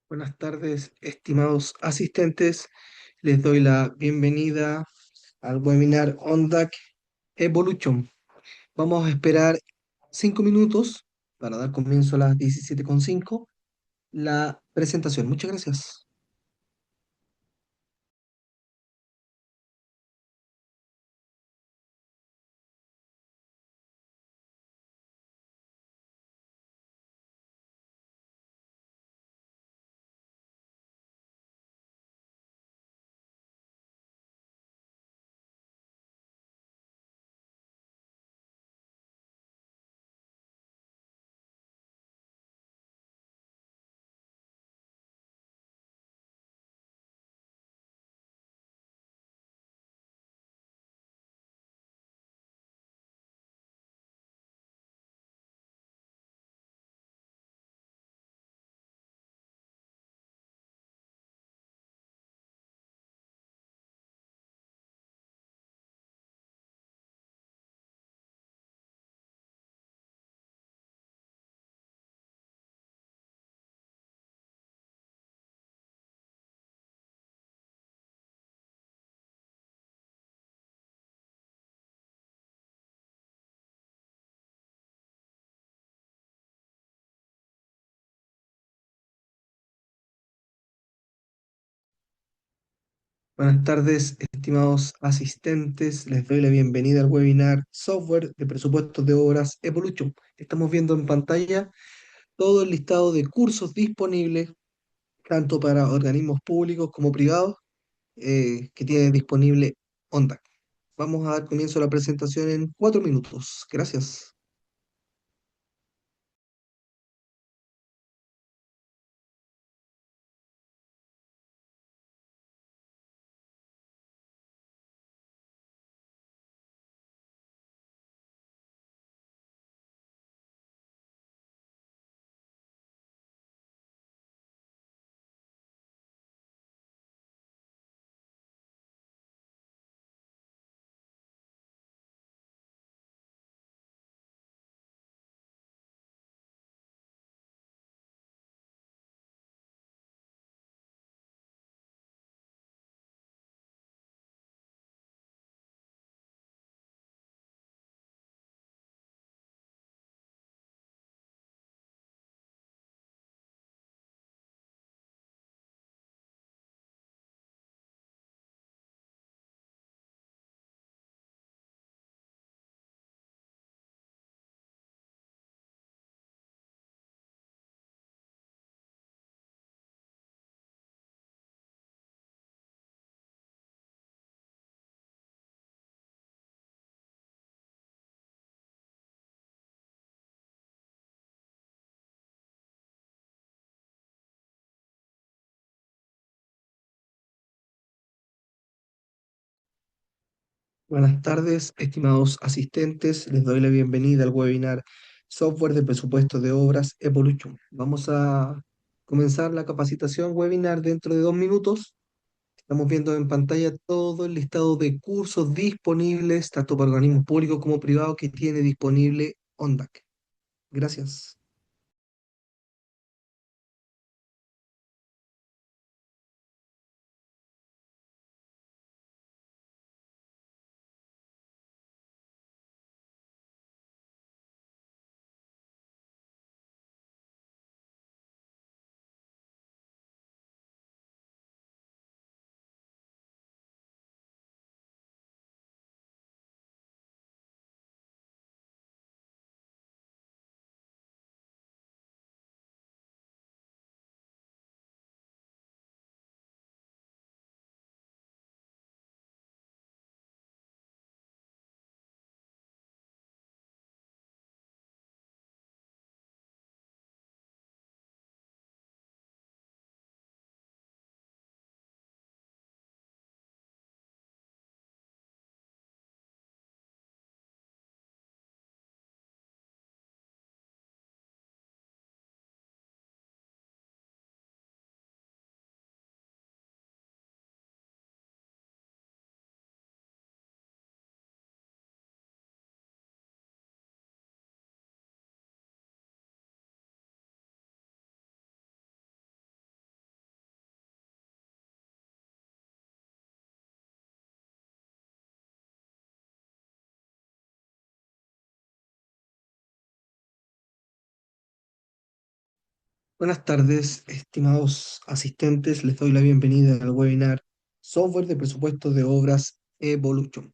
Buenas tardes, estimados asistentes. Les doy la bienvenida al webinar ONDAC Evolution. Vamos a esperar 5 minutos para dar comienzo a las 17:05 la presentación. Muchas gracias. Buenas tardes, estimados asistentes. Les doy la bienvenida al webinar Software de Presupuestos de Obras Evolution. Estamos viendo en pantalla todo el listado de cursos disponibles, tanto para organismos públicos como privados, que tiene disponible ONDAC. Vamos a dar comienzo a la presentación en 4 minutos. Gracias. Buenas tardes, estimados asistentes. Les doy la bienvenida al webinar Software de Presupuesto de Obras Evolution. Vamos a comenzar la capacitación webinar dentro de 2 minutos. Estamos viendo en pantalla todo el listado de cursos disponibles, tanto para organismos públicos como privados, que tiene disponible ONDAC. Gracias. Buenas tardes, estimados asistentes. Les doy la bienvenida al webinar Software de Presupuestos de Obras Evolution.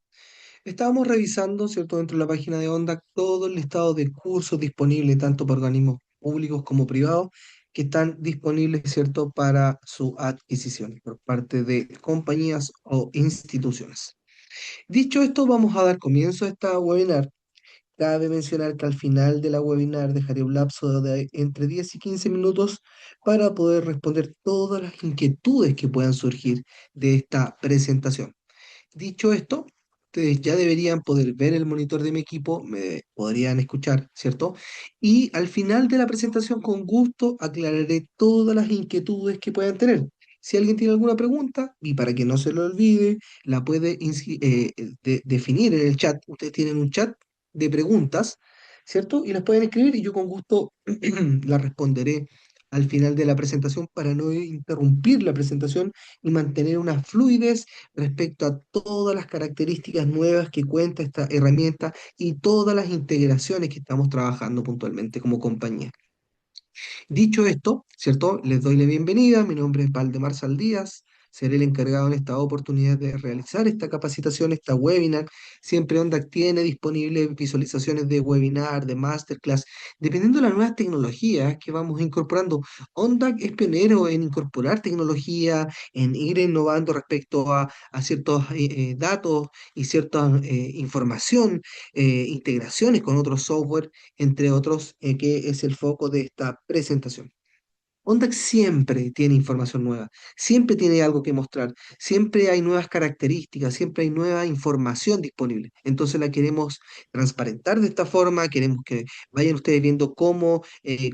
Estábamos revisando, ¿cierto?, dentro de la página de ONDAC todo el listado de cursos disponibles tanto para organismos públicos como privados que están disponibles, ¿cierto?, para su adquisición por parte de compañías o instituciones. Dicho esto, vamos a dar comienzo a esta webinar. Cabe mencionar que al final de la webinar dejaré un lapso de entre 10 y 15 minutos para poder responder todas las inquietudes que puedan surgir de esta presentación. Dicho esto, ustedes ya deberían poder ver el monitor de mi equipo, me podrían escuchar, ¿cierto? Y al final de la presentación, con gusto, aclararé todas las inquietudes que puedan tener. Si alguien tiene alguna pregunta, y para que no se lo olvide, la puede definir en el chat. Ustedes tienen un chat de preguntas, ¿cierto? Y las pueden escribir y yo con gusto las responderé al final de la presentación para no interrumpir la presentación y mantener una fluidez respecto a todas las características nuevas que cuenta esta herramienta y todas las integraciones que estamos trabajando puntualmente como compañía. Dicho esto, ¿cierto? Les doy la bienvenida. Mi nombre es Valdemar Saldías. Seré el encargado en esta oportunidad de realizar esta capacitación, esta webinar. Siempre ONDAC tiene disponibles visualizaciones de webinar, de masterclass, dependiendo de las nuevas tecnologías que vamos incorporando. ONDAC es pionero en incorporar tecnología, en ir innovando respecto a ciertos datos y cierta información, integraciones con otros software entre otros, que es el foco de esta presentación. ONDAX siempre tiene información nueva, siempre tiene algo que mostrar, siempre hay nuevas características, siempre hay nueva información disponible. Entonces la queremos transparentar de esta forma, queremos que vayan ustedes viendo cómo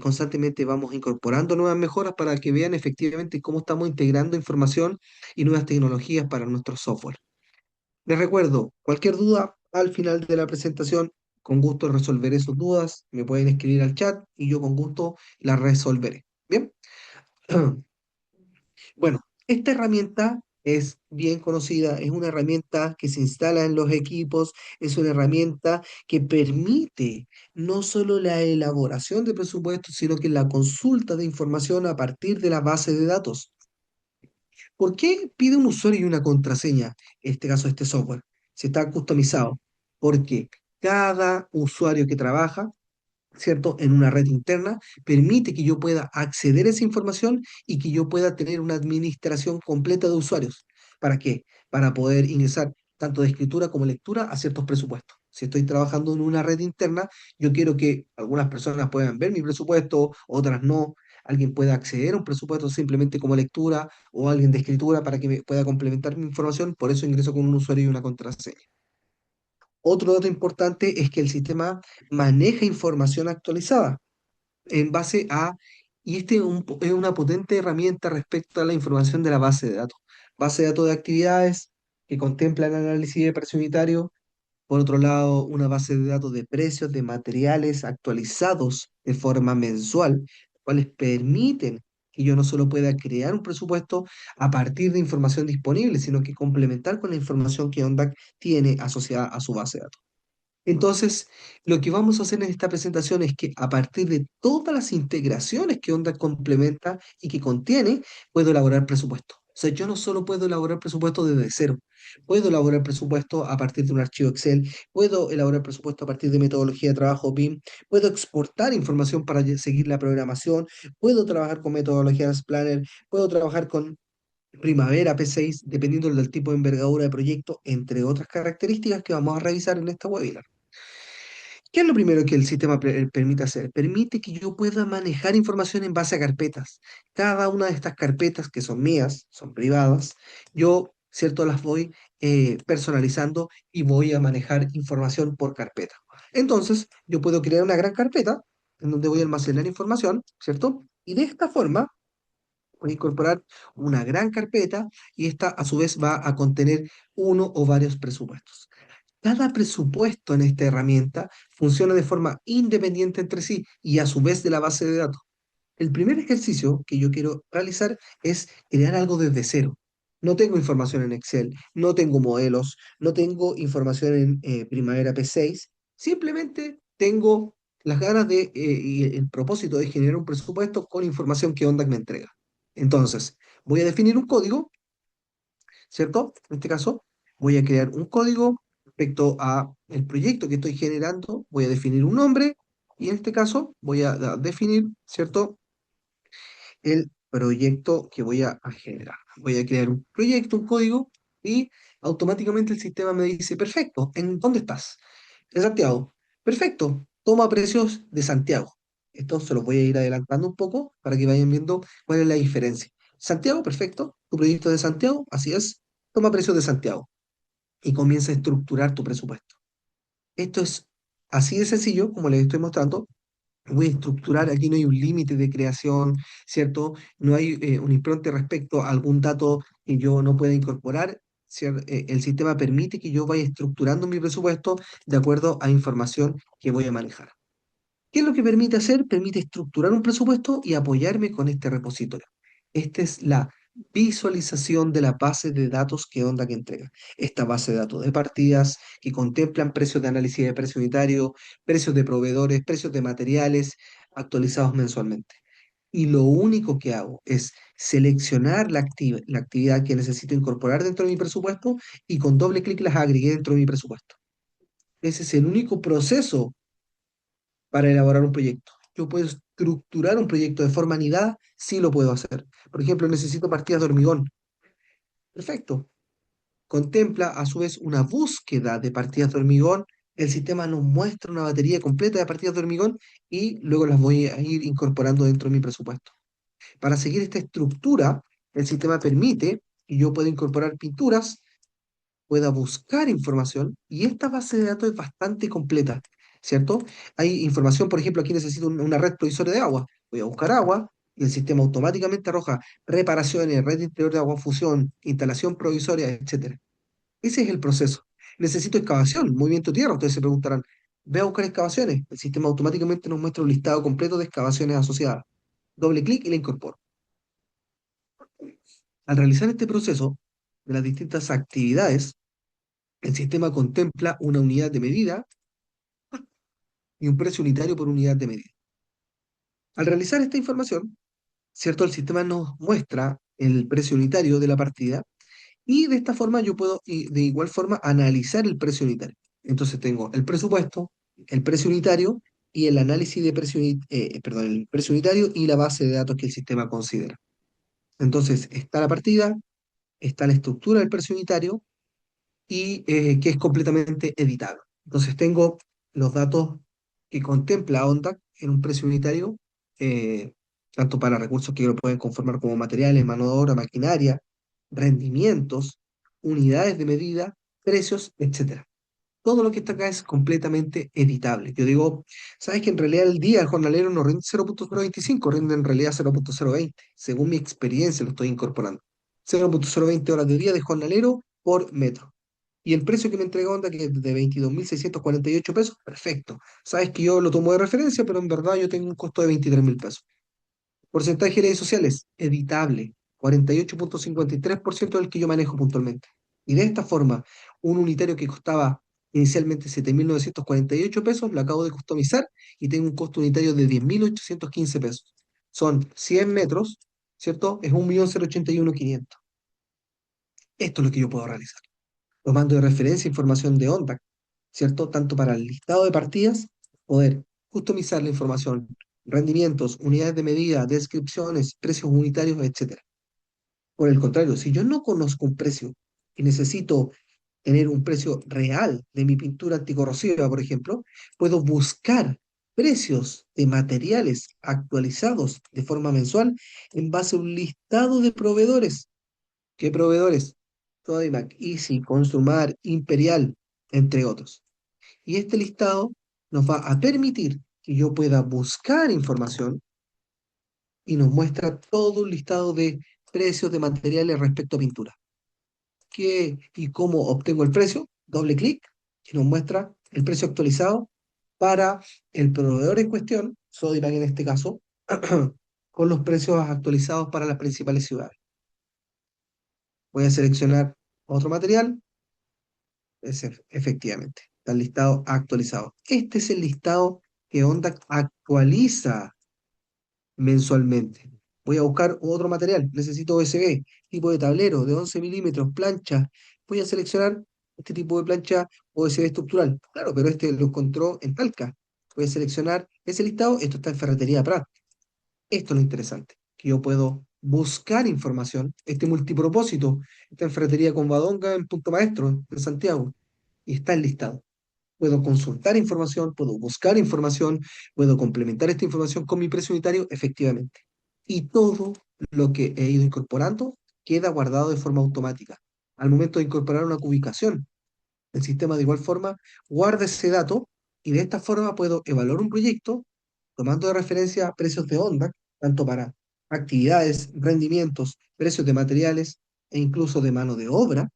constantemente vamos incorporando nuevas mejoras para que vean efectivamente cómo estamos integrando información y nuevas tecnologías para nuestro software. Les recuerdo, cualquier duda al final de la presentación, con gusto resolveré sus dudas, me pueden escribir al chat y yo con gusto las resolveré. Bien, bueno, esta herramienta es bien conocida, es una herramienta que se instala en los equipos, es una herramienta que permite no solo la elaboración de presupuestos, sino que la consulta de información a partir de la base de datos. ¿Por qué pide un usuario y una contraseña? En este caso, este software. Si está customizado. Porque cada usuario que trabaja, ¿cierto? En una red interna, permite que yo pueda acceder a esa información y que yo pueda tener una administración completa de usuarios. ¿Para qué? Para poder ingresar tanto de escritura como lectura a ciertos presupuestos. Si estoy trabajando en una red interna, yo quiero que algunas personas puedan ver mi presupuesto, otras no. Alguien pueda acceder a un presupuesto simplemente como lectura o alguien de escritura para que me pueda complementar mi información. Por eso ingreso con un usuario y una contraseña. Otro dato importante es que el sistema maneja información actualizada en base a, y este es una potente herramienta respecto a la información de la base de datos. Base de datos de actividades que contempla el análisis de precio unitario. Por otro lado, una base de datos de precios de materiales actualizados de forma mensual, cuales permiten que yo no solo pueda crear un presupuesto a partir de información disponible, sino que complementar con la información que ONDAC tiene asociada a su base de datos. Entonces, lo que vamos a hacer en esta presentación es que a partir de todas las integraciones que Onda complementa y que contiene, puedo elaborar presupuesto. O sea, yo no solo puedo elaborar presupuesto desde cero, puedo elaborar presupuesto a partir de un archivo Excel, puedo elaborar presupuesto a partir de metodología de trabajo BIM, puedo exportar información para seguir la programación, puedo trabajar con metodologías Planner, puedo trabajar con Primavera P6, dependiendo del tipo de envergadura de proyecto, entre otras características que vamos a revisar en esta webinar. ¿Qué es lo primero que el sistema permite hacer? Permite que yo pueda manejar información en base a carpetas. Cada una de estas carpetas que son mías, son privadas, yo, ¿cierto?, las voy personalizando y voy a manejar información por carpeta. Entonces, yo puedo crear una gran carpeta en donde voy a almacenar información, ¿cierto? Y de esta forma voy a incorporar una gran carpeta y esta a su vez va a contener uno o varios presupuestos. Cada presupuesto en esta herramienta funciona de forma independiente entre sí y a su vez de la base de datos. El primer ejercicio que yo quiero realizar es crear algo desde cero. No tengo información en Excel, no tengo modelos, no tengo información en Primavera P6, simplemente tengo las ganas y el propósito de generar un presupuesto con información que OnDac me entrega. Entonces, voy a definir un código, ¿cierto? En este caso, voy a crear un código respecto a el proyecto que estoy generando, voy a definir un nombre y en este caso voy a definir, ¿cierto? El proyecto que voy a generar. Voy a crear un proyecto, un código, y automáticamente el sistema me dice, perfecto, ¿en dónde estás? En Santiago. Perfecto, toma precios de Santiago. Esto se los voy a ir adelantando un poco para que vayan viendo cuál es la diferencia. Santiago, perfecto, tu proyecto es de Santiago, así es, toma precios de Santiago y comienza a estructurar tu presupuesto. Esto es así de sencillo, como les estoy mostrando, voy a estructurar, aquí no hay un límite de creación, ¿cierto? No hay un impronte respecto a algún dato que yo no pueda incorporar. El sistema permite que yo vaya estructurando mi presupuesto de acuerdo a información que voy a manejar. ¿Qué es lo que permite hacer? Permite estructurar un presupuesto y apoyarme con este repositorio. Esta es la visualización de la base de datos que Onda que entrega. Esta base de datos de partidas que contemplan precios de análisis de precio unitario, precios de proveedores, precios de materiales actualizados mensualmente. Y lo único que hago es seleccionar la actividad que necesito incorporar dentro de mi presupuesto y con doble clic las agregué dentro de mi presupuesto. Ese es el único proceso para elaborar un proyecto. Yo puedo estructurar un proyecto de forma anidada, sí lo puedo hacer. Por ejemplo, necesito partidas de hormigón. Perfecto. Contempla a su vez una búsqueda de partidas de hormigón. El sistema nos muestra una batería completa de partidas de hormigón y luego las voy a ir incorporando dentro de mi presupuesto. Para seguir esta estructura, el sistema permite que yo pueda incorporar pinturas, pueda buscar información y esta base de datos es bastante completa, ¿cierto? Hay información, por ejemplo, aquí necesito una red provisoria de agua. Voy a buscar agua y el sistema automáticamente arroja reparaciones, red interior de agua, fusión, instalación provisoria, etcétera. Ese es el proceso. Necesito excavación, movimiento de tierra. Ustedes se preguntarán, ve a buscar excavaciones. El sistema automáticamente nos muestra un listado completo de excavaciones asociadas. Doble clic y la incorporo. Al realizar este proceso de las distintas actividades, el sistema contempla una unidad de medida y un precio unitario por unidad de medida. Al realizar esta información, ¿cierto? El sistema nos muestra el precio unitario de la partida y de esta forma yo puedo de igual forma analizar el precio unitario. Entonces tengo el presupuesto, el precio unitario y el análisis de perdón, el precio unitario y la base de datos que el sistema considera. Entonces está la partida, está la estructura del precio unitario y que es completamente editable. Entonces tengo los datos que contempla ONDAC en un precio unitario, eh, tanto para recursos que lo pueden conformar como materiales, mano de obra, maquinaria, rendimientos, unidades de medida, precios, etcétera. Todo lo que está acá es completamente editable. Yo digo, ¿sabes que en realidad el día el jornalero no rinde 0.025, rinde en realidad 0.020? Según mi experiencia lo estoy incorporando. 0.020 horas de día de jornalero por metro. Y el precio que me entrega Honda, que es de 22.648 pesos, perfecto. Sabes que yo lo tomo de referencia, pero en verdad yo tengo un costo de 23.000 pesos. Porcentaje de redes sociales, editable, 48.53% del que yo manejo puntualmente. Y de esta forma, un unitario que costaba inicialmente 7.948 pesos, lo acabo de customizar y tengo un costo unitario de 10.815 pesos. Son 100 metros, ¿cierto? Es 1.081.500. Esto es lo que yo puedo realizar. Tomando de referencia información de ONDAC, ¿cierto? Tanto para el listado de partidas, poder customizar la información, rendimientos, unidades de medida, descripciones, precios unitarios, etcétera. Por el contrario, si yo no conozco un precio y necesito tener un precio real de mi pintura anticorrosiva, por ejemplo, puedo buscar precios de materiales actualizados de forma mensual en base a un listado de proveedores. ¿Qué proveedores? Sodimac, Easy, Consumar, Imperial, entre otros. Y este listado nos va a permitir que yo pueda buscar información y nos muestra todo un listado de precios de materiales respecto a pintura. ¿Qué y cómo obtengo el precio? Doble clic y nos muestra el precio actualizado para el proveedor en cuestión, Sodimac en este caso, con los precios actualizados para las principales ciudades. Voy a seleccionar otro material, efectivamente, está el listado actualizado. Este es el listado que OnDac actualiza mensualmente. Voy a buscar otro material, necesito OSB, tipo de tablero de 11 milímetros, plancha. Voy a seleccionar este tipo de plancha OSB estructural. Claro, pero este lo encontró en Talca. Voy a seleccionar ese listado, esto está en Ferretería Prat. Esto es lo interesante, que yo puedo buscar información, este multipropósito, está en Ferretería Convadonga, en Punto Maestro, en Santiago, y está enlistado. Puedo consultar información, puedo buscar información, puedo complementar esta información con mi precio unitario, efectivamente. Y todo lo que he ido incorporando queda guardado de forma automática. Al momento de incorporar una ubicación, el sistema de igual forma guarda ese dato y de esta forma puedo evaluar un proyecto tomando de referencia precios de onda, tanto para actividades, rendimientos, precios de materiales e incluso de mano de obra,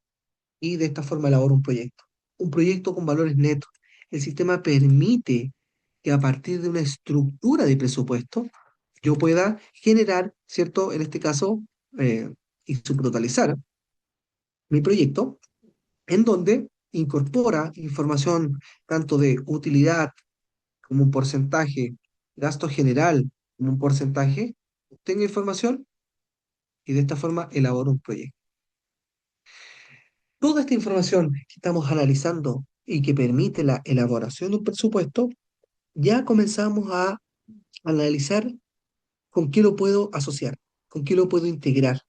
y de esta forma elaboro un proyecto. Un proyecto con valores netos. El sistema permite que a partir de una estructura de presupuesto yo pueda generar, ¿cierto? En este caso, y subtotalizar mi proyecto, en donde incorpora información tanto de utilidad como un porcentaje, gasto general como un porcentaje, obtengo información y de esta forma elaboro un proyecto. Toda esta información que estamos analizando y que permite la elaboración de un presupuesto, ya comenzamos a analizar con qué lo puedo asociar, con qué lo puedo integrar.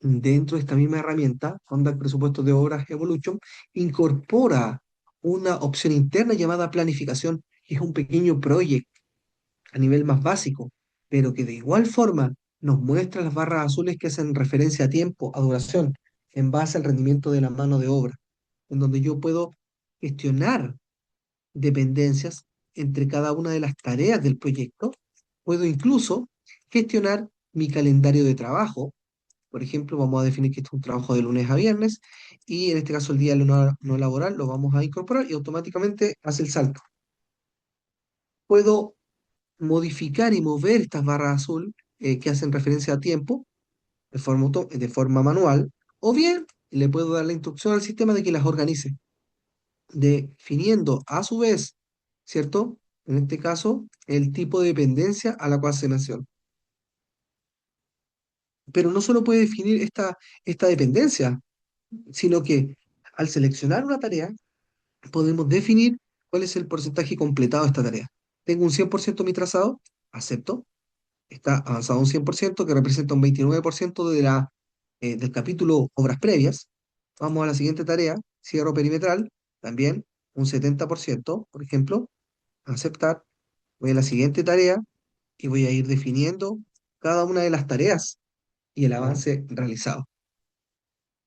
Dentro de esta misma herramienta, Honda Presupuestos de Obras Evolution incorpora una opción interna llamada planificación, que es un pequeño proyecto a nivel más básico, pero que de igual forma nos muestra las barras azules que hacen referencia a tiempo, a duración, en base al rendimiento de la mano de obra, en donde yo puedo gestionar dependencias entre cada una de las tareas del proyecto. Puedo incluso gestionar mi calendario de trabajo. Por ejemplo, vamos a definir que esto es un trabajo de lunes a viernes y en este caso el día no laboral lo vamos a incorporar y automáticamente hace el salto. Puedo modificar y mover estas barras azul que hacen referencia a tiempo de forma manual, o bien le puedo dar la instrucción al sistema de que las organice, definiendo a su vez, ¿cierto? En este caso, el tipo de dependencia a la cual se menciona. Pero no solo puede definir esta dependencia, sino que al seleccionar una tarea, podemos definir cuál es el porcentaje completado de esta tarea. Tengo un 100% mi trazado, acepto. Está avanzado un 100% que representa un 29% del capítulo obras previas. Vamos a la siguiente tarea, cierre perimetral, también un 70%, por ejemplo, aceptar. Voy a la siguiente tarea y voy a ir definiendo cada una de las tareas y el avance realizado.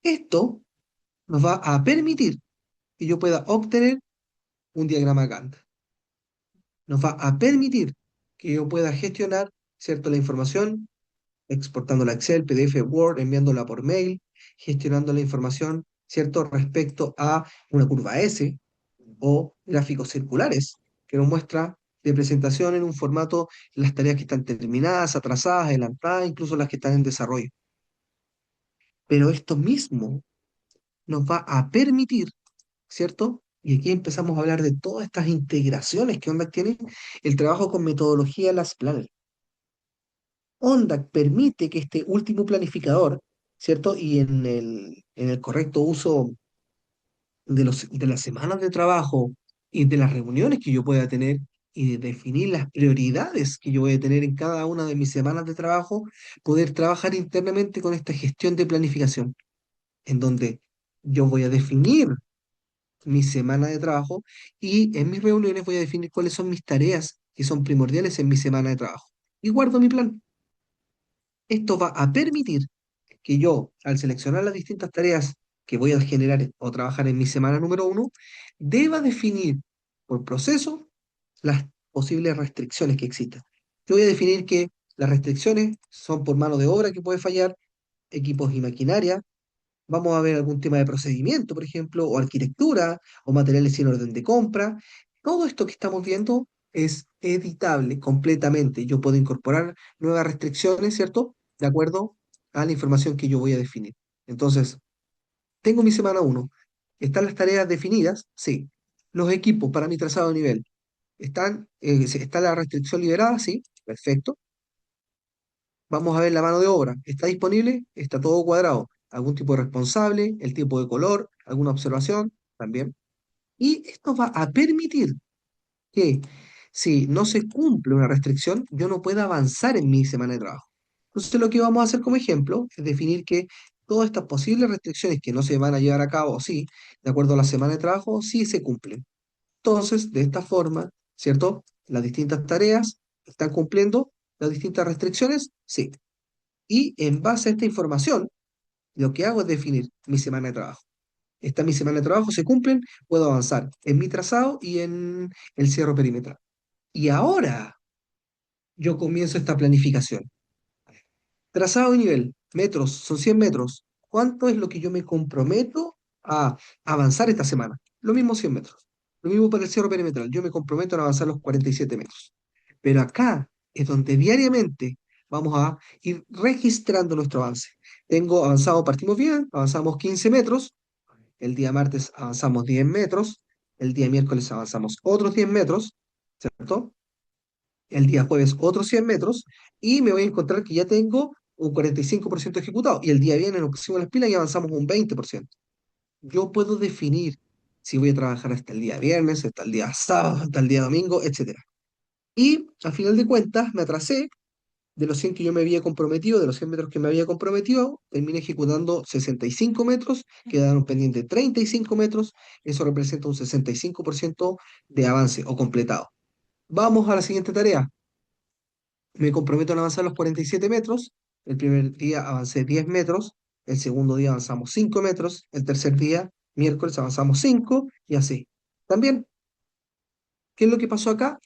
Esto nos va a permitir que yo pueda obtener un diagrama Gantt. Nos va a permitir que yo pueda gestionar, ¿cierto?, la información exportándola a Excel, PDF, Word, enviándola por mail, gestionando la información, ¿cierto?, respecto a una curva S o gráficos circulares, que nos muestra de presentación en un formato las tareas que están terminadas, atrasadas, adelantadas, incluso las que están en desarrollo. Pero esto mismo nos va a permitir, ¿cierto? Y aquí empezamos a hablar de todas estas integraciones que Onda tiene, el trabajo con metodología Las Planner. Onda permite que este último planificador, ¿cierto? Y en el correcto uso de las semanas de trabajo y de las reuniones que yo pueda tener y de definir las prioridades que yo voy a tener en cada una de mis semanas de trabajo, poder trabajar internamente con esta gestión de planificación, en donde yo voy a definir mi semana de trabajo y en mis reuniones voy a definir cuáles son mis tareas que son primordiales en mi semana de trabajo. Y guardo mi plan. Esto va a permitir que yo, al seleccionar las distintas tareas que voy a generar o trabajar en mi semana número uno, deba definir por proceso las posibles restricciones que existan. Yo voy a definir que las restricciones son por mano de obra que puede fallar, equipos y maquinaria. Vamos a ver algún tema de procedimiento, por ejemplo, o arquitectura, o materiales sin orden de compra. Todo esto que estamos viendo es editable completamente. Yo puedo incorporar nuevas restricciones, ¿cierto? De acuerdo a la información que yo voy a definir. Entonces, tengo mi semana uno. ¿Están las tareas definidas? Sí. Los equipos para mi trazado de nivel. ¿Está la restricción liberada? Sí, perfecto. Vamos a ver la mano de obra. ¿Está disponible? Está todo cuadrado. ¿Algún tipo de responsable? ¿El tipo de color? ¿Alguna observación? También. Y esto va a permitir que si no se cumple una restricción, yo no pueda avanzar en mi semana de trabajo. Entonces lo que vamos a hacer como ejemplo es definir que todas estas posibles restricciones que no se van a llevar a cabo, sí, de acuerdo a la semana de trabajo, sí se cumplen. Entonces, de esta forma, ¿cierto? Las distintas tareas están cumpliendo las distintas restricciones, sí. Y en base a esta información, lo que hago es definir mi semana de trabajo. Esta mi semana de trabajo se cumplen, puedo avanzar en mi trazado y en el cierre perimetral. Y ahora yo comienzo esta planificación. Trazado y nivel, metros, son 100 metros. ¿Cuánto es lo que yo me comprometo a avanzar esta semana? Lo mismo 100 metros. Lo mismo para el cierre perimetral. Yo me comprometo a avanzar los 47 metros. Pero acá es donde diariamente vamos a ir registrando nuestro avance. Tengo avanzado, partimos bien, avanzamos 15 metros. El día martes avanzamos 10 metros. El día miércoles avanzamos otros 10 metros, ¿cierto? El día jueves otros 100 metros y me voy a encontrar que ya tengo un 45% ejecutado. Y el día viernes nos pusimos las pilas y avanzamos un 20%. Yo puedo definir si voy a trabajar hasta el día viernes, hasta el día sábado, hasta el día domingo, etcétera. Y al final de cuentas me atrasé de los 100 que yo me había comprometido, de los 100 metros que me había comprometido, terminé ejecutando 65 metros, quedaron pendientes 35 metros, eso representa un 65% de avance o completado. Vamos a la siguiente tarea. Me comprometo a avanzar los 47 metros. El primer día avancé 10 metros, el segundo día avanzamos 5 metros, el tercer día, miércoles, avanzamos 5 y así. También, ¿qué es lo que pasó acá?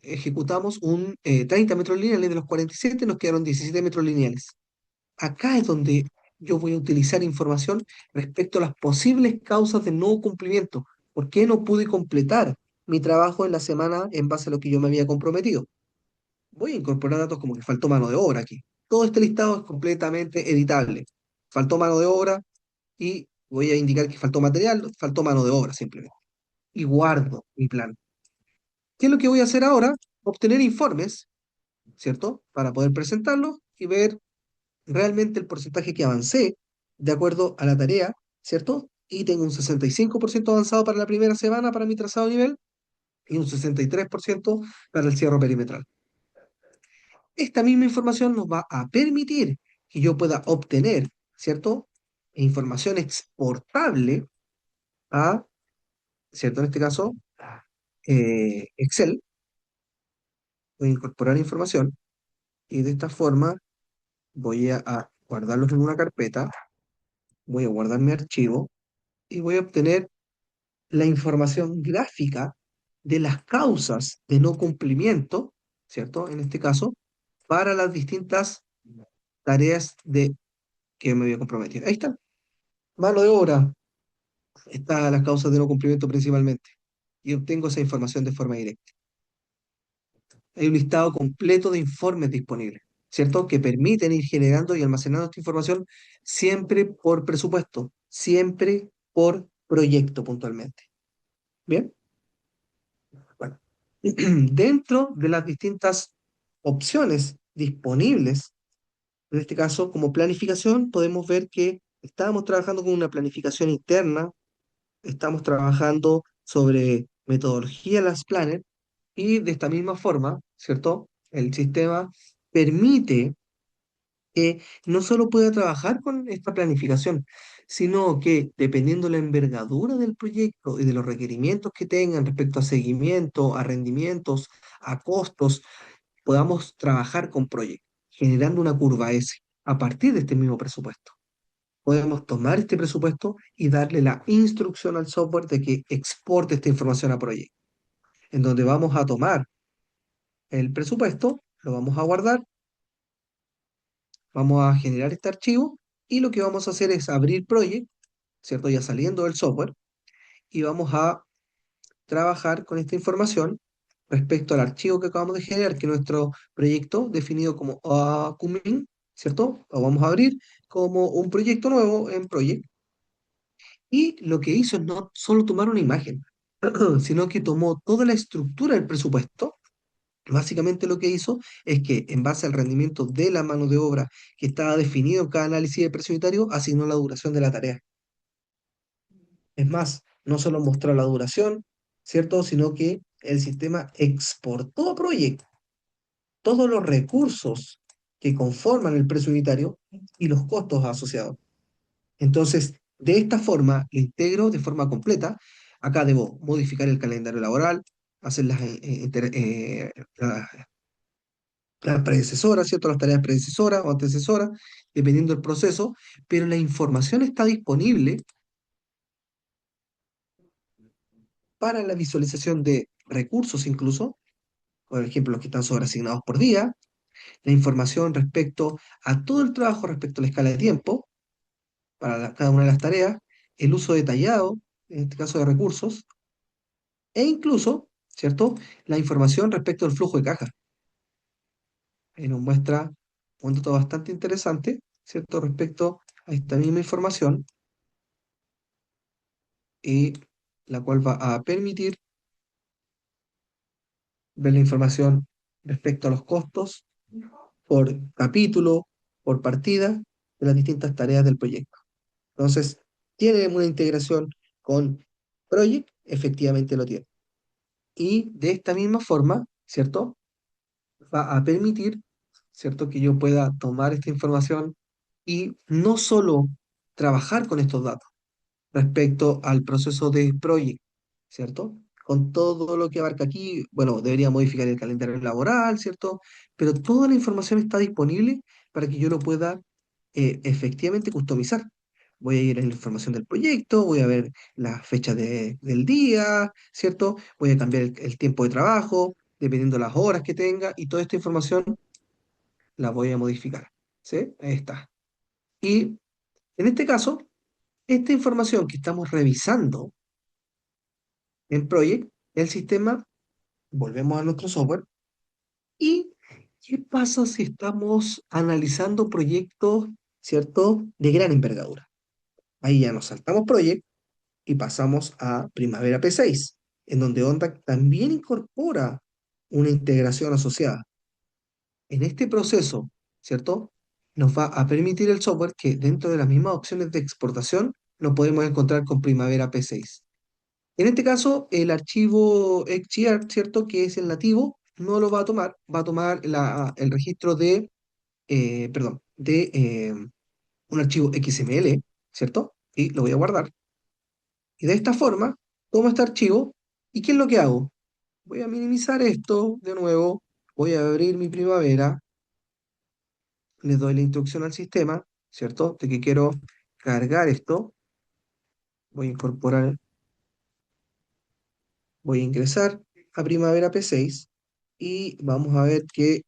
Ejecutamos un 30 metros lineales de los 47, nos quedaron 17 metros lineales. Acá es donde yo voy a utilizar información respecto a las posibles causas de no cumplimiento. ¿Por qué no pude completar mi trabajo en la semana en base a lo que yo me había comprometido? Voy a incorporar datos como que faltó mano de obra aquí. Todo este listado es completamente editable. Faltó mano de obra y voy a indicar que faltó material, faltó mano de obra simplemente. Y guardo mi plan. ¿Qué es lo que voy a hacer ahora? Obtener informes, ¿cierto? Para poder presentarlos y ver realmente el porcentaje que avancé de acuerdo a la tarea, ¿cierto? Y tengo un 65% avanzado para la primera semana para mi trazado nivel y un 63% para el cierre perimetral. Esta misma información nos va a permitir que yo pueda obtener, ¿cierto? Información exportable a, ¿cierto? En este caso, Excel. Voy a incorporar información y de esta forma voy a guardarlos en una carpeta, voy a guardar mi archivo y voy a obtener la información gráfica de las causas de no cumplimiento, ¿cierto? En este caso, para las distintas tareas que me había comprometido. Ahí está. Mano de obra, está las causas de no cumplimiento principalmente. Y obtengo esa información de forma directa. Hay un listado completo de informes disponibles, ¿cierto? Que permiten ir generando y almacenando esta información siempre por presupuesto, siempre por proyecto puntualmente. Bien, bueno. Dentro de las distintas opciones disponibles, en este caso como planificación, podemos ver que estábamos trabajando con una planificación interna, estamos trabajando sobre metodología Last Planner y de esta misma forma, ¿cierto? El sistema permite que no solo pueda trabajar con esta planificación, sino que dependiendo la envergadura del proyecto y de los requerimientos que tengan respecto a seguimiento, a rendimientos, a costos, podamos trabajar con proyectos, generando una curva S a partir de este mismo presupuesto. Podemos tomar este presupuesto y darle la instrucción al software de que exporte esta información a proyecto, en donde vamos a tomar el presupuesto, lo vamos a guardar, vamos a generar este archivo y lo que vamos a hacer es abrir Project, ¿cierto? Ya saliendo del software y vamos a trabajar con esta información respecto al archivo que acabamos de generar, que es nuestro proyecto definido como Cumin, ¿cierto? Lo vamos a abrir como un proyecto nuevo en Project. Y lo que hizo es no solo tomar una imagen, sino que tomó toda la estructura del presupuesto. Básicamente lo que hizo es que en base al rendimiento de la mano de obra que estaba definido en cada análisis de precio unitario, asignó la duración de la tarea. Es más, no solo mostró la duración, ¿cierto? Sino que el sistema exportó a Project todos los recursos que conforman el precio unitario y los costos asociados. Entonces, de esta forma, lo integro de forma completa. Acá debo modificar el calendario laboral, hacer las predecesoras, ¿cierto? Las tareas predecesoras o antecesoras, dependiendo del proceso, pero la información está disponible para la visualización de recursos incluso, por ejemplo, los que están sobreasignados por día, la información respecto a todo el trabajo respecto a la escala de tiempo para cada una de las tareas, el uso detallado, en este caso de recursos, e incluso, ¿cierto? La información respecto al flujo de caja. Nos muestra un dato bastante interesante, ¿cierto? Respecto a esta misma información y la cual va a permitir ver la información respecto a los costos por capítulo, por partida de las distintas tareas del proyecto. Entonces, ¿tiene una integración con Project? Efectivamente lo tiene. Y de esta misma forma, ¿cierto? Va a permitir, ¿cierto? Que yo pueda tomar esta información y no solo trabajar con estos datos respecto al proceso de Project, ¿cierto? Con todo lo que abarca aquí, bueno, debería modificar el calendario laboral, ¿cierto? Pero toda la información está disponible para que yo lo pueda efectivamente customizar. Voy a ir en la información del proyecto, voy a ver la fecha del día, ¿cierto? Voy a cambiar el tiempo de trabajo, dependiendo de las horas que tenga, y toda esta información la voy a modificar, ¿sí? Ahí está. Y en este caso, esta información que estamos revisando en Project, el sistema, volvemos a nuestro software. ¿Y qué pasa si estamos analizando proyectos, ¿cierto?, de gran envergadura? Ahí ya nos saltamos Project y pasamos a Primavera P6, en donde OnDAC también incorpora una integración asociada. En este proceso, ¿cierto?, nos va a permitir el software que dentro de las mismas opciones de exportación nos podemos encontrar con Primavera P6. En este caso, el archivo XGR, ¿cierto? Que es el nativo, no lo va a tomar el registro perdón, de un archivo XML, ¿cierto? Y lo voy a guardar. Y de esta forma, tomo este archivo, ¿y qué es lo que hago? Voy a minimizar esto de nuevo, voy a abrir mi primavera, le doy la instrucción al sistema, ¿cierto? De que quiero cargar esto, voy a incorporar, voy a ingresar a Primavera P6 y vamos a ver que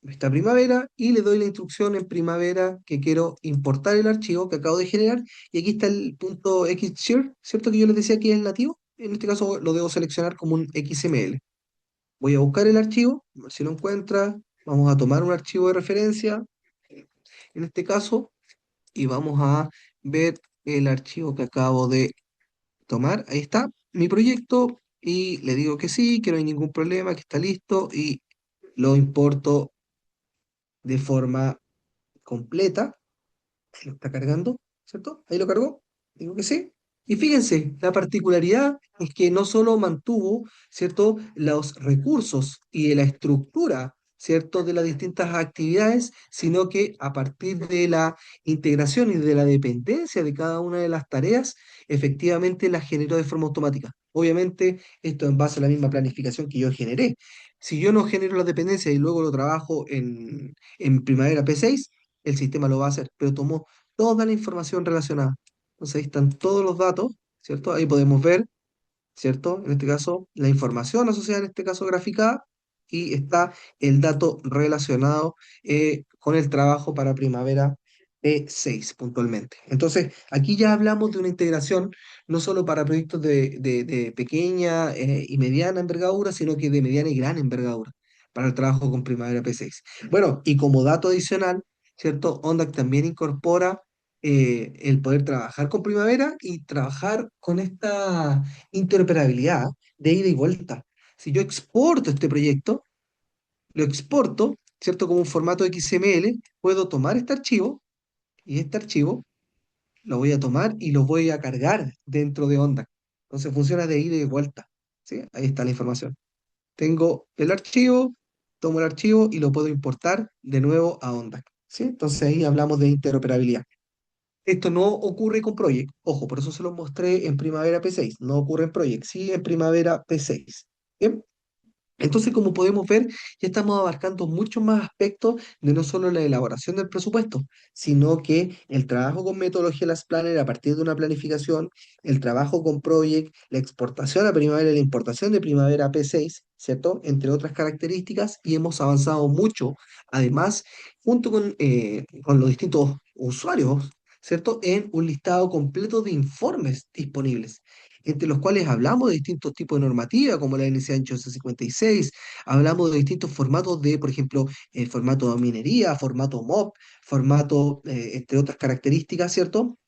esta primavera y le doy la instrucción en primavera que quiero importar el archivo que acabo de generar y aquí está el punto .xshare, ¿cierto? Que yo les decía que es el nativo. En este caso lo debo seleccionar como un XML. Voy a buscar el archivo, a ver si lo encuentra. Vamos a tomar un archivo de referencia, en este caso, y vamos a ver el archivo que acabo de tomar. Ahí está, mi proyecto, y le digo que sí, que no hay ningún problema, que está listo, y lo importo de forma completa. Lo está cargando, ¿cierto? Ahí lo cargó, digo que sí. Y fíjense, la particularidad es que no solo mantuvo, ¿cierto?, los recursos y la estructura, ¿cierto?, de las distintas actividades, sino que a partir de la integración y de la dependencia de cada una de las tareas, efectivamente las generó de forma automática. Obviamente, esto en base a la misma planificación que yo generé. Si yo no genero la dependencia y luego lo trabajo en Primavera P6, el sistema lo va a hacer, pero tomó toda la información relacionada. Entonces ahí están todos los datos, ¿cierto? Ahí podemos ver, ¿cierto? En este caso, la información asociada, en este caso graficada, y está el dato relacionado con el trabajo para primavera P6 puntualmente. Entonces, aquí ya hablamos de una integración no solo para proyectos de pequeña y mediana envergadura, sino que de mediana y gran envergadura para el trabajo con primavera P6. Bueno, y como dato adicional, ¿cierto? ONDAC también incorpora el poder trabajar con Primavera y trabajar con esta interoperabilidad de ida y vuelta. Si yo exporto este proyecto, lo exporto, ¿cierto? Como un formato XML, puedo tomar este archivo y este archivo lo voy a tomar y lo voy a cargar dentro de Onda. Entonces funciona de ida y vuelta. ¿Sí? Ahí está la información. Tengo el archivo, tomo el archivo y lo puedo importar de nuevo a Onda. ¿Sí? Entonces ahí hablamos de interoperabilidad. Esto no ocurre con Project. Ojo, por eso se lo mostré en Primavera P6. No ocurre en Project, sí en Primavera P6. ¿Bien? Entonces, como podemos ver, ya estamos abarcando muchos más aspectos de no solo la elaboración del presupuesto, sino que el trabajo con metodología Las Planner a partir de una planificación, el trabajo con Project, la exportación a Primavera y la importación de Primavera P6, ¿cierto? Entre otras características, y hemos avanzado mucho, además, junto con los distintos usuarios, ¿cierto? En un listado completo de informes disponibles entre los cuales hablamos de distintos tipos de normativa, como la NC Ancho 56, hablamos de distintos formatos de, por ejemplo, formato de minería, formato MOB, formato, entre otras características, ¿cierto?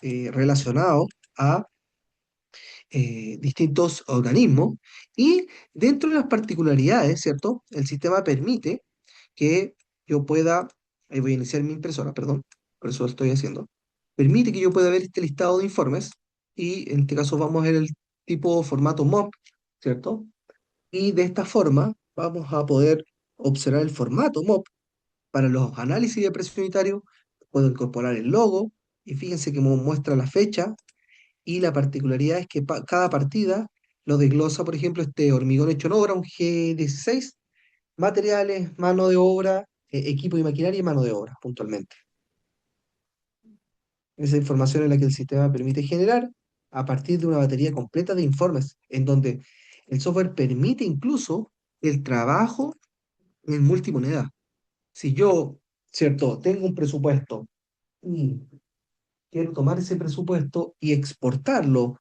Relacionados a distintos organismos. Y dentro de las particularidades, ¿cierto? El sistema permite que yo pueda, ahí voy a iniciar mi impresora, perdón, por eso lo estoy haciendo, permite que yo pueda ver este listado de informes y en este caso vamos a ver el tipo formato MOB, ¿cierto? Y de esta forma vamos a poder observar el formato MOB para los análisis de precio unitario. Puedo incorporar el logo y fíjense que me muestra la fecha y la particularidad es que cada partida lo desglosa, por ejemplo, este hormigón hecho en obra, un G16, materiales, mano de obra, equipo y maquinaria y mano de obra, puntualmente. Esa información es la que el sistema permite generar a partir de una batería completa de informes, en donde el software permite incluso el trabajo en multimoneda. Si yo, ¿cierto?, tengo un presupuesto y quiero tomar ese presupuesto y exportarlo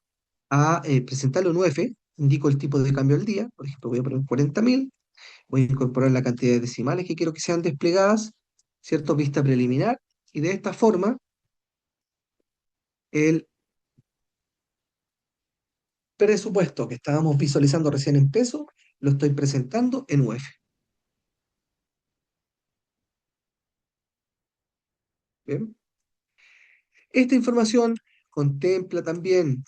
a presentarlo en UF, indico el tipo de cambio al día, por ejemplo, voy a poner 40.000, voy a incorporar la cantidad de decimales que quiero que sean desplegadas, ¿cierto? Vista preliminar, y de esta forma el presupuesto que estábamos visualizando recién en peso, lo estoy presentando en UF. ¿Bien? Esta información contempla también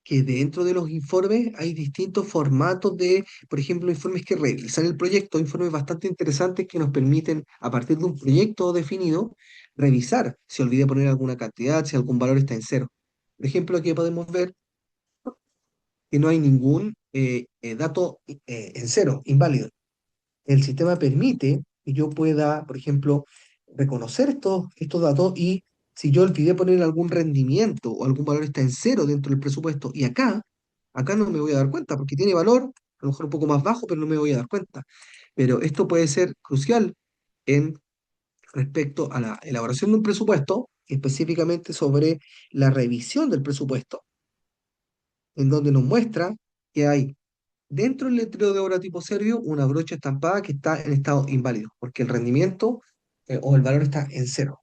que dentro de los informes hay distintos formatos de, por ejemplo, informes que revisan el proyecto, informes bastante interesantes que nos permiten, a partir de un proyecto definido, revisar si olvidé poner alguna cantidad, si algún valor está en cero. Por ejemplo, aquí podemos ver que no hay ningún dato en cero, inválido. El sistema permite que yo pueda, por ejemplo, reconocer estos datos y si yo olvidé poner algún rendimiento o algún valor está en cero dentro del presupuesto y acá no me voy a dar cuenta porque tiene valor, a lo mejor un poco más bajo, pero no me voy a dar cuenta. Pero esto puede ser crucial en respecto a la elaboración de un presupuesto, específicamente sobre la revisión del presupuesto, en donde nos muestra que hay dentro del letrero de obra tipo serbio una brocha estampada que está en estado inválido, porque el rendimiento o el valor está en cero.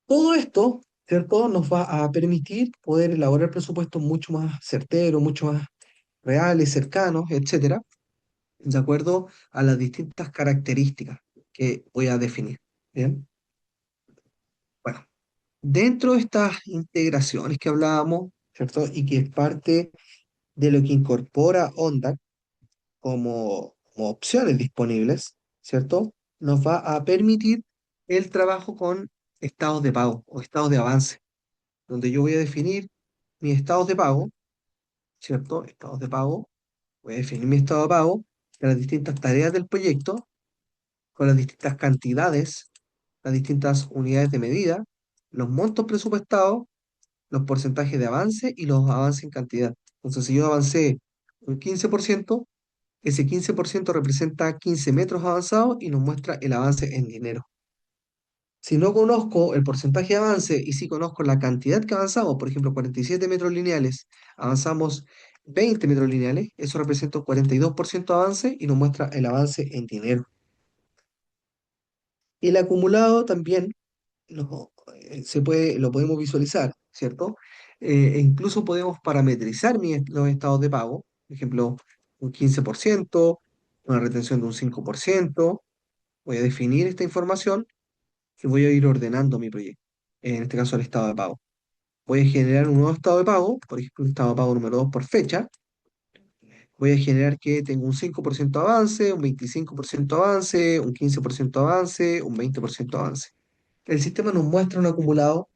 Todo esto, ¿cierto?, nos va a permitir poder elaborar presupuestos mucho más certeros, mucho más reales, cercanos, etcétera, de acuerdo a las distintas características que voy a definir. Bien, bueno, dentro de estas integraciones que hablábamos, ¿cierto? Y que es parte de lo que incorpora Onda, como opciones disponibles, ¿cierto? Nos va a permitir el trabajo con estados de pago o estados de avance, donde yo voy a definir mis estados de pago, ¿cierto? Estados de pago, voy a definir mi estado de pago de las distintas tareas del proyecto, con las distintas cantidades, las distintas unidades de medida, los montos presupuestados, los porcentajes de avance y los avances en cantidad. Entonces, si yo avancé un 15%, ese 15% representa 15 metros avanzados y nos muestra el avance en dinero. Si no conozco el porcentaje de avance y si conozco la cantidad que avanzamos, por ejemplo, 47 metros lineales, avanzamos 20 metros lineales, eso representa un 42% de avance y nos muestra el avance en dinero. El acumulado también nos lo podemos visualizar, ¿cierto? E incluso podemos parametrizar los estados de pago, por ejemplo, un 15%, una retención de un 5%. Voy a definir esta información y voy a ir ordenando mi proyecto, en este caso el estado de pago. Voy a generar un nuevo estado de pago, por ejemplo, un estado de pago número 2 por fecha. Voy a generar que tengo un 5% avance, un 25% avance, un 15% avance, un 20% avance. El sistema nos muestra un acumulado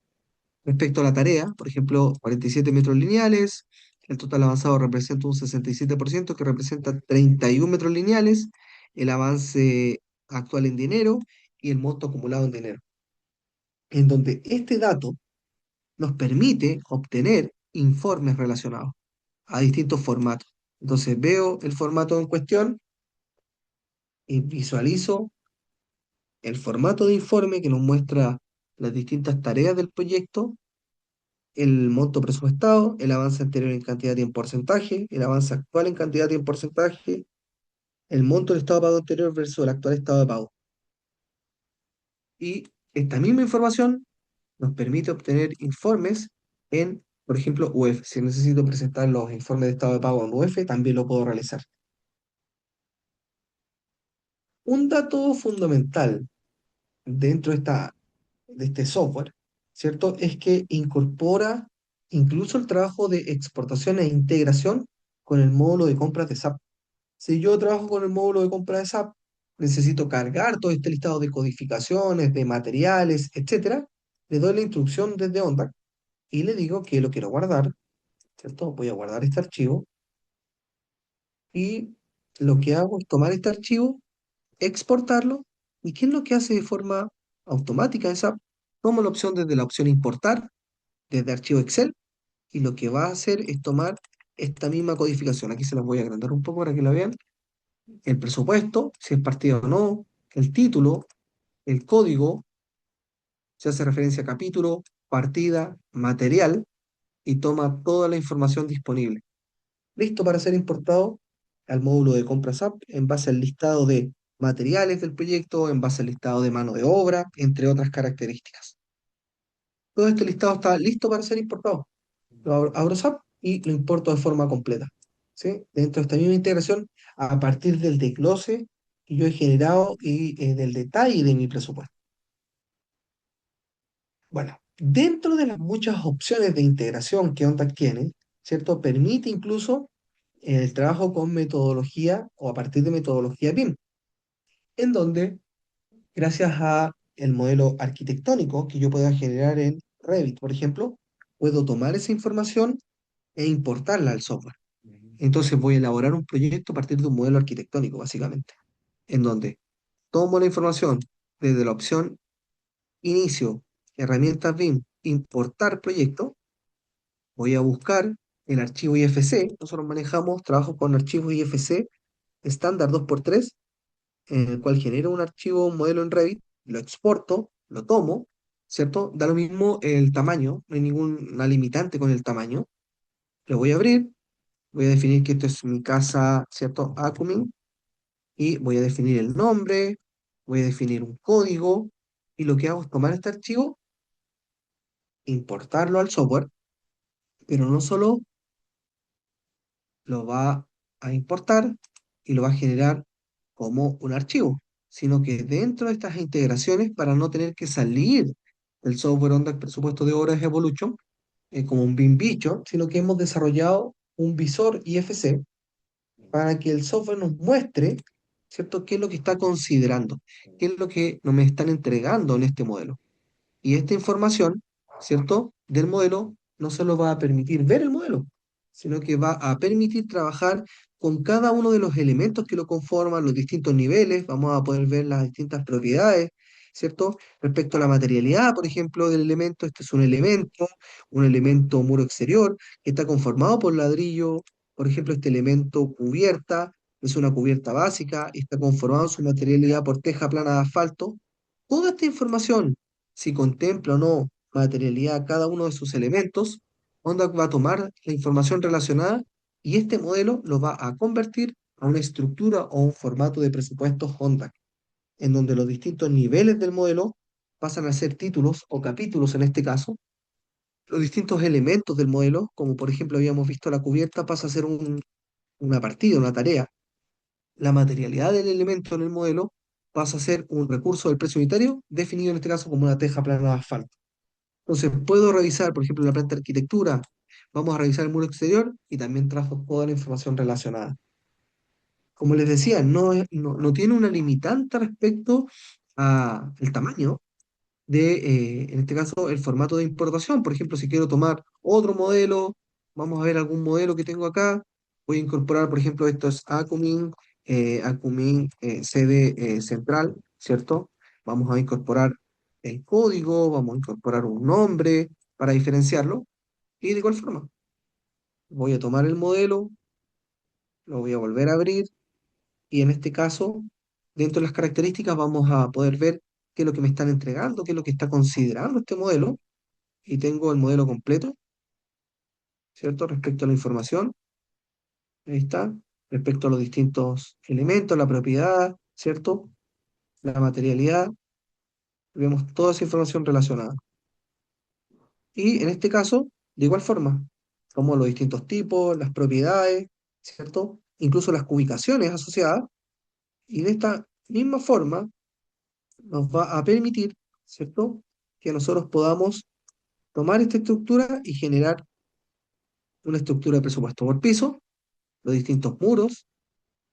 respecto a la tarea, por ejemplo, 47 metros lineales, el total avanzado representa un 67%, que representa 31 metros lineales, el avance actual en dinero y el monto acumulado en dinero, en donde este dato nos permite obtener informes relacionados a distintos formatos. Entonces veo el formato en cuestión y visualizo el formato de informe que nos muestra las distintas tareas del proyecto, el monto presupuestado, el avance anterior en cantidad y en porcentaje, el avance actual en cantidad y en porcentaje, el monto del estado de pago anterior versus el actual estado de pago. Y esta misma información nos permite obtener informes en, por ejemplo, UEF. Si necesito presentar los informes de estado de pago en UEF, también lo puedo realizar. Un dato fundamental dentro de este software, ¿cierto? Es que incorpora incluso el trabajo de exportación e integración con el módulo de compras de SAP. Si yo trabajo con el módulo de compra de SAP, necesito cargar todo este listado de codificaciones, de materiales, etcétera. Le doy la instrucción desde OnDAC y le digo que lo quiero guardar, ¿cierto? Voy a guardar este archivo y lo que hago es tomar este archivo, exportarlo. ¿Y qué es lo que hace de forma automática en SAP? Tomo la opción desde la opción importar, desde archivo Excel, y lo que va a hacer es tomar esta misma codificación. Aquí se las voy a agrandar un poco para que la vean. El presupuesto, si es partida o no, el título, el código, se hace referencia a capítulo, partida, material, y toma toda la información disponible. Listo para ser importado al módulo de compras app en base al listado de materiales del proyecto, en base al listado de mano de obra, entre otras características. Todo este listado está listo para ser importado. Lo abro SAP y lo importo de forma completa. ¿Sí? Dentro de esta misma integración, a partir del desglose que yo he generado y del detalle de mi presupuesto. Bueno, dentro de las muchas opciones de integración que OnTac tiene, ¿cierto? Permite incluso el trabajo con metodología o a partir de metodología BIM, en donde, gracias a el modelo arquitectónico que yo pueda generar en Revit, por ejemplo, puedo tomar esa información e importarla al software. Entonces voy a elaborar un proyecto a partir de un modelo arquitectónico, básicamente, en donde tomo la información desde la opción inicio, herramientas BIM, importar proyecto, voy a buscar el archivo IFC. Nosotros manejamos trabajo con archivos IFC estándar 2x3, en el cual genero un archivo, un modelo en Revit, lo exporto, lo tomo, ¿cierto? Da lo mismo el tamaño, no hay ninguna limitante con el tamaño. Lo voy a abrir, voy a definir que esto es mi casa, ¿cierto? Acumin, y voy a definir el nombre, voy a definir un código, y lo que hago es tomar este archivo, importarlo al software, pero no solo lo va a importar y lo va a generar como un archivo, sino que dentro de estas integraciones, para no tener que salir del software Ondas Presupuesto de Obras Evolution, como un BIM bicho, sino que hemos desarrollado un visor IFC para que el software nos muestre, ¿cierto?, qué es lo que está considerando, qué es lo que nos me están entregando en este modelo. Y esta información, ¿cierto?, del modelo no solo va a permitir ver el modelo, sino que va a permitir trabajar con cada uno de los elementos que lo conforman, los distintos niveles, vamos a poder ver las distintas propiedades, ¿cierto? Respecto a la materialidad, por ejemplo, del elemento, este es un elemento muro exterior, que está conformado por ladrillo, por ejemplo, este elemento cubierta, es una cubierta básica, y está conformado en su materialidad por teja plana de asfalto. Toda esta información, si contempla o no materialidad cada uno de sus elementos, Honda va a tomar la información relacionada y este modelo lo va a convertir a una estructura o un formato de presupuestos Honda, en donde los distintos niveles del modelo pasan a ser títulos o capítulos en este caso. Los distintos elementos del modelo, como por ejemplo habíamos visto la cubierta, pasa a ser una partida, una tarea. La materialidad del elemento en el modelo pasa a ser un recurso del precio unitario, definido en este caso como una teja plana de asfalto. Entonces, puedo revisar, por ejemplo, la planta de arquitectura, vamos a revisar el muro exterior y también trajo toda la información relacionada. Como les decía, no tiene una limitante respecto al tamaño en este caso, el formato de importación. Por ejemplo, si quiero tomar otro modelo, vamos a ver algún modelo que tengo acá, voy a incorporar, por ejemplo, esto es Acumin, Acumin sede central, ¿cierto? Vamos a incorporar el código, vamos a incorporar un nombre para diferenciarlo, y de igual forma, voy a tomar el modelo, lo voy a volver a abrir, y en este caso, dentro de las características, vamos a poder ver qué es lo que me están entregando, qué es lo que está considerando este modelo, y tengo el modelo completo, ¿cierto? Respecto a la información, ahí está, respecto a los distintos elementos, la propiedad, ¿cierto? La materialidad, vemos toda esa información relacionada. Y en este caso, de igual forma, como los distintos tipos, las propiedades, ¿cierto? Incluso las ubicaciones asociadas, y de esta misma forma nos va a permitir, ¿cierto? Que nosotros podamos tomar esta estructura y generar una estructura de presupuesto por piso, los distintos muros,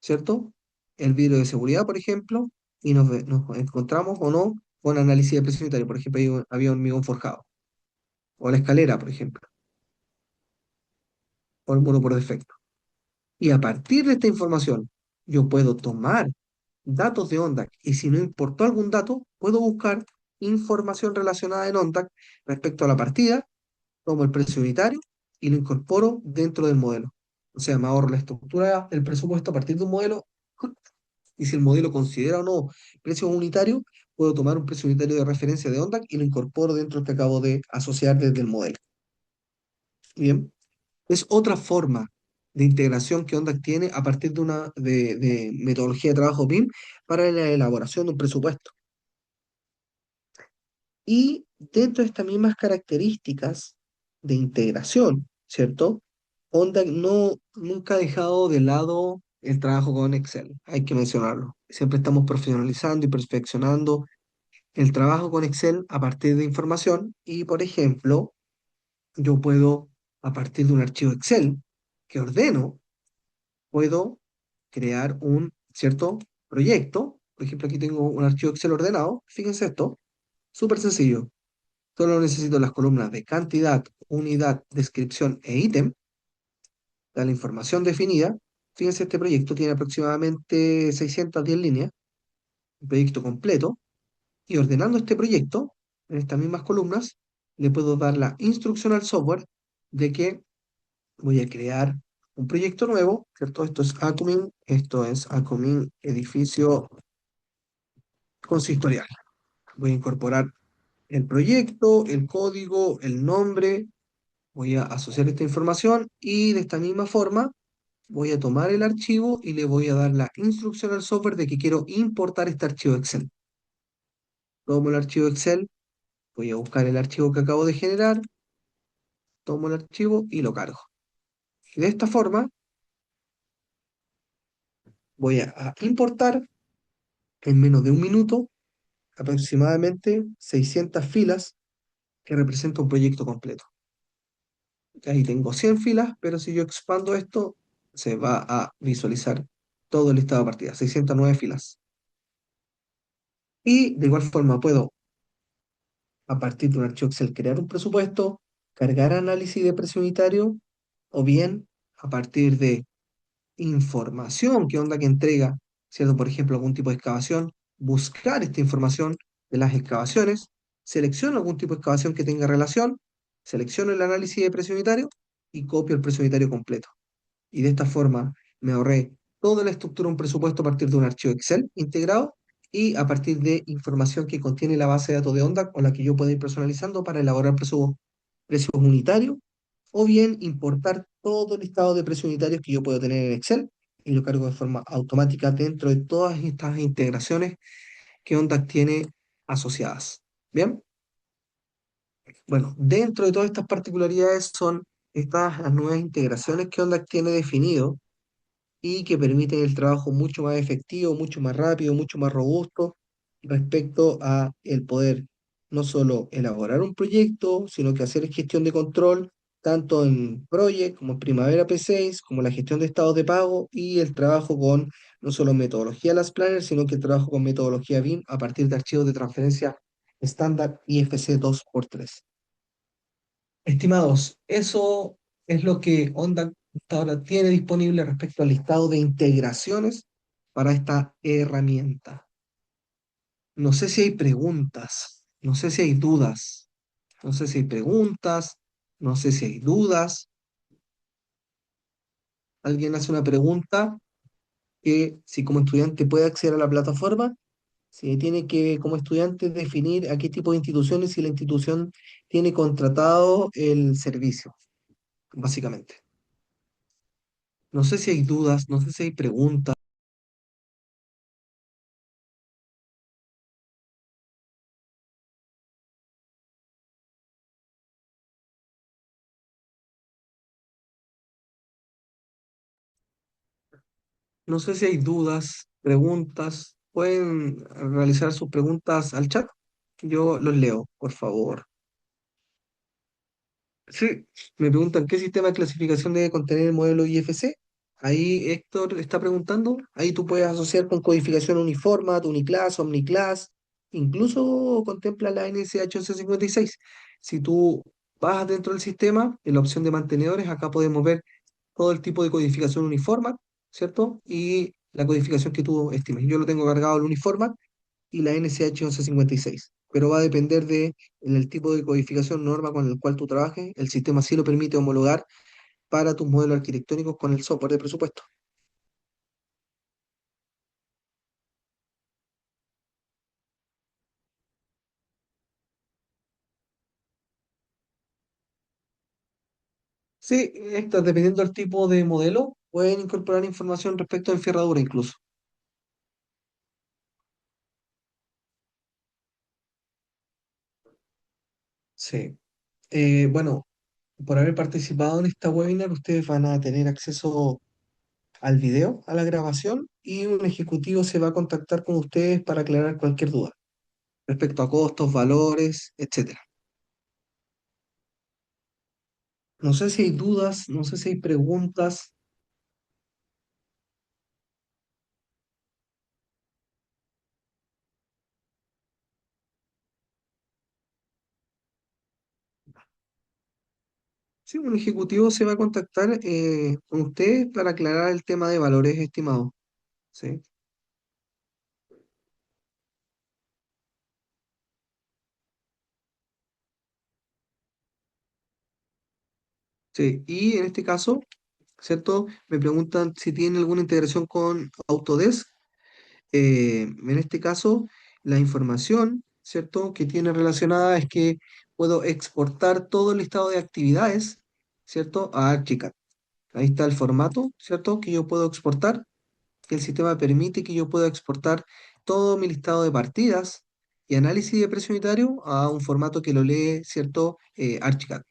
¿cierto? El vidrio de seguridad, por ejemplo, y nos encontramos o no con análisis de presión unitario. Por ejemplo, había hormigón forjado, o la escalera, por ejemplo, o el muro por defecto. Y a partir de esta información, yo puedo tomar datos de ONDAC, y si no importó algún dato, puedo buscar información relacionada en ONDAC respecto a la partida, tomo el precio unitario y lo incorporo dentro del modelo. O sea, me ahorro la estructura del presupuesto a partir de un modelo. Y si el modelo considera o no precio unitario, puedo tomar un precio unitario de referencia de ONDAC y lo incorporo dentro del que acabo de asociar desde el modelo. Bien, es otra forma de integración que ONDAC tiene a partir de metodología de trabajo BIM para la elaboración de un presupuesto. Y dentro de estas mismas características de integración, ¿cierto? ONDAC nunca ha dejado de lado el trabajo con Excel, hay que mencionarlo. Siempre estamos profesionalizando y perfeccionando el trabajo con Excel a partir de información y, por ejemplo, yo puedo, a partir de un archivo Excel que ordeno, puedo crear un cierto proyecto. Por ejemplo, aquí tengo un archivo Excel ordenado. Fíjense esto, súper sencillo. Solo necesito las columnas de cantidad, unidad, descripción e ítem, da la información definida. Fíjense, este proyecto tiene aproximadamente 610 líneas, un proyecto completo. Y ordenando este proyecto, en estas mismas columnas, le puedo dar la instrucción al software de que voy a crear un proyecto nuevo, ¿cierto? Esto es Acumin Edificio Consistorial. Voy a incorporar el proyecto, el código, el nombre, voy a asociar esta información y de esta misma forma voy a tomar el archivo y le voy a dar la instrucción al software de que quiero importar este archivo Excel. Tomo el archivo Excel, voy a buscar el archivo que acabo de generar, tomo el archivo y lo cargo. Y de esta forma voy a importar en menos de un minuto aproximadamente 600 filas que representan un proyecto completo. Ahí tengo 100 filas, pero si yo expando esto, se va a visualizar todo el listado de partidas, 609 filas. Y de igual forma puedo, a partir de un archivo Excel, crear un presupuesto, cargar análisis de precio unitario, o bien a partir de información que onda que entrega, ¿cierto? Por ejemplo, algún tipo de excavación, buscar esta información de las excavaciones, selecciono algún tipo de excavación que tenga relación, selecciono el análisis de precio unitario y copio el precio unitario completo. Y de esta forma me ahorré toda la estructura de un presupuesto a partir de un archivo Excel integrado y a partir de información que contiene la base de datos de onda con la que yo puedo ir personalizando para elaborar precios unitarios, o bien importar todo el listado de precios unitarios que yo puedo tener en Excel y lo cargo de forma automática dentro de todas estas integraciones que OnDAC tiene asociadas. Bien, bueno, dentro de todas estas particularidades son estas las nuevas integraciones que Ondas tiene definido y que permiten el trabajo mucho más efectivo, mucho más rápido, mucho más robusto respecto a el poder no solo elaborar un proyecto, sino que hacer gestión de control, tanto en Project como en Primavera P6, como la gestión de estados de pago y el trabajo con no solo metodología Last Planner, sino que el trabajo con metodología BIM a partir de archivos de transferencia estándar IFC 2x3. Estimados, eso es lo que Onda hasta ahora tiene disponible respecto al listado de integraciones para esta herramienta. No sé si hay preguntas, no sé si hay dudas, no sé si hay preguntas, no sé si hay dudas. Alguien hace una pregunta que si como estudiante puede acceder a la plataforma, si tiene que como estudiante definir a qué tipo de instituciones si la institución tiene contratado el servicio, básicamente. No sé si hay dudas, no sé si hay preguntas. No sé si hay dudas, preguntas. Pueden realizar sus preguntas al chat. Yo los leo, por favor. Sí, me preguntan qué sistema de clasificación debe contener el modelo IFC. Ahí Héctor está preguntando. Ahí tú puedes asociar con codificación Uniformat, Uniclass, Omniclass. Incluso contempla la NSH 1156. Si tú vas dentro del sistema, en la opción de mantenedores, acá podemos ver todo el tipo de codificación Uniformat, ¿cierto? Y la codificación que tú estimes. Yo lo tengo cargado el Uniformat y la NCH 1156, pero va a depender de el tipo de codificación norma con el cual tú trabajes. El sistema sí lo permite homologar para tus modelos arquitectónicos con el software de presupuesto. Sí, esto, dependiendo del tipo de modelo, pueden incorporar información respecto a enferradura incluso. Sí. Bueno, por haber participado en esta webinar, ustedes van a tener acceso al video, a la grabación, y un ejecutivo se va a contactar con ustedes para aclarar cualquier duda respecto a costos, valores, etcétera. No sé si hay dudas, no sé si hay preguntas. Sí, un ejecutivo se va a contactar con ustedes para aclarar el tema de valores estimados. Sí, sí. Y en este caso, ¿cierto? Me preguntan si tienen alguna integración con Autodesk. En este caso, la información, ¿cierto? Que tiene relacionada es que puedo exportar todo el listado de actividades, ¿cierto? A Archicad. Ahí está el formato, ¿cierto? Que yo puedo exportar, que el sistema permite que yo pueda exportar todo mi listado de partidas y análisis de precio unitario a un formato que lo lee, ¿cierto? Archicad.